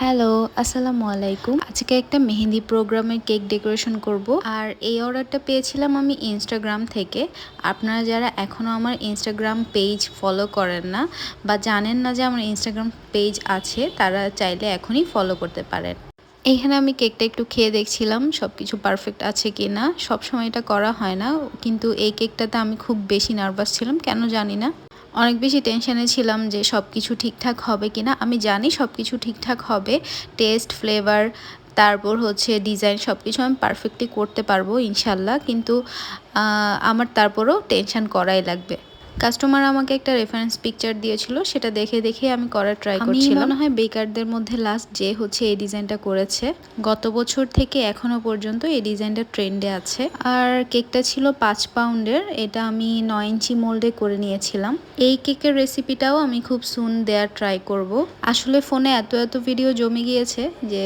Hello, আসসালামু আলাইকুম। আজকে একটা মেহেন্দি প্রোগ্রামের কেক ডেকোরেশন করব। আর এই অর্ডারটা পেয়েছিলাম আমি ইনস্টাগ্রাম থেকে। আপনারা যারা এখনও আমার ইনস্টাগ্রাম পেজ ফলো করেন না বা জানেন না যে আমার ইনস্টাগ্রাম পেজ আছে, তারা চাইলে এখনই ফলো করতে পারেন। এইখানে আমি কেকটা একটু খেয়ে দেখছিলাম সব কিছু পারফেক্ট আছে কি না। সবসময় এটা করা হয় না, কিন্তু এই কেকটাতে আমি খুব বেশি নার্ভাস ছিলাম, কেন জানি না। অনেক বেশি টেনশনে ছিলাম যে সব কিছু ঠিকঠাক হবে কি না। আমি জানি সব কিছু ঠিকঠাক হবে, টেস্ট, ফ্লেভার, তারপর হচ্ছে ডিজাইন সব কিছু আমি পারফেক্টলি করতে পারবো ইনশাল্লাহ। কিন্তু আমার তারপরও টেনশন করাই লাগবে। কাস্টমার আমাকে একটা রেফারেন্স পিকচার দিয়েছিল, সেটা দেখে দেখে আমি করার ট্রাই করছিলাম। মনে হয় বেকারদের মধ্যে লাস্ট যে হচ্ছে এই ডিজাইনটা করেছে। গত বছর থেকে এখনো পর্যন্ত এই ডিজাইনটা ট্রেন্ডে আছে। আর কেকটা ছিল 5 পাউন্ডের, এটা আমি 9 ইঞ্চি মোল্ডে করে নিয়েছিলাম। এই কেকের রেসিপিটাও আমি খুব সুন দেওয়ার ট্রাই করব। আসলে ফোনে এত ভিডিও জমে গিয়েছে যে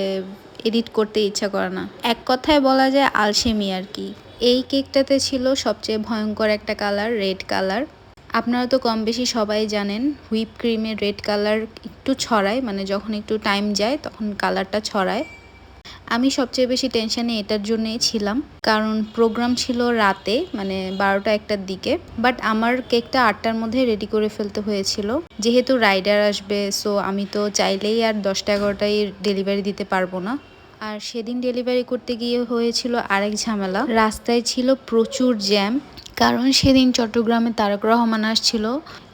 এডিট করতে ইচ্ছা করে না। এক কথায় বলা যায় আলসেমি আর কি। এই কেকটাতে ছিল সবচেয়ে ভয়ঙ্কর একটা কালার, রেড কালার। আপনারা তো কম বেশি সবাই জানেন হুইপ ক্রিমের রেড কালার একটু ছড়ায়, মানে যখন একটু টাইম যায় তখন কালারটা ছড়ায়। আমি সবচেয়ে বেশি টেনশানে এটার জন্যই ছিলাম, কারণ প্রোগ্রাম ছিল রাতে, মানে 12টা-1টার দিকে। বাট আমার কেকটা 8টার মধ্যে রেডি করে ফেলতে হয়েছিল, যেহেতু রাইডার আসবে। সো আমি তো চাইলেই আর 10টা-11টায় ডেলিভারি দিতে পারবো না। আর সেদিন ডেলিভারি করতে গিয়ে হয়েছিল আরেক ঝামেলা, রাস্তায় ছিল প্রচুর জ্যাম। কারণ সেদিন চট্টগ্রামে তারেক রহমান আসছিল,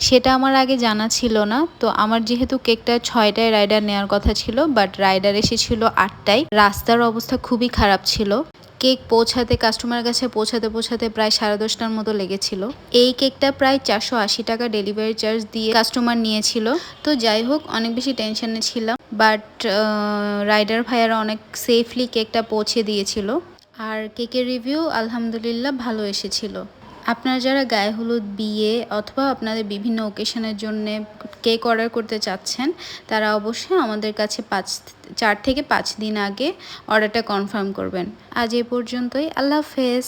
সেটা আমার আগে জানা ছিল না। তো আমার যেহেতু কেকটা 6টায় রাইডার নেওয়ার কথা ছিল, বাট রাইডার এসেছিল 8টায়। রাস্তার অবস্থা খুবই খারাপ ছিল। কেক পৌঁছাতে, কাস্টমারের কাছে পৌঁছাতে প্রায় 10:30টার মতো লেগেছিল। এই কেকটা প্রায় 480 টাকা ডেলিভারি চার্জ দিয়ে কাস্টমার নিয়েছিল। তো যাই হোক, অনেক বেশি টেনশনে ছিলাম, বাট রাইডার ভাইয়ারা অনেক সেফলি কেকটা পৌঁছে দিয়েছিল। আর কেকের রিভিউ আলহামদুলিল্লাহ ভালো এসেছিল। আপনারা যারা গায়ে হলুদ, বিয়ে অথবা আপনাদের বিভিন্ন ওকেশনের জন্য কেক অর্ডার করতে চাচ্ছেন, তারা অবশ্যই আমাদের কাছে 4 থেকে 5 দিন আগে অর্ডারটা কনফার্ম করবেন। আজ এ পর্যন্তই। আল্লাহ হাফেজ।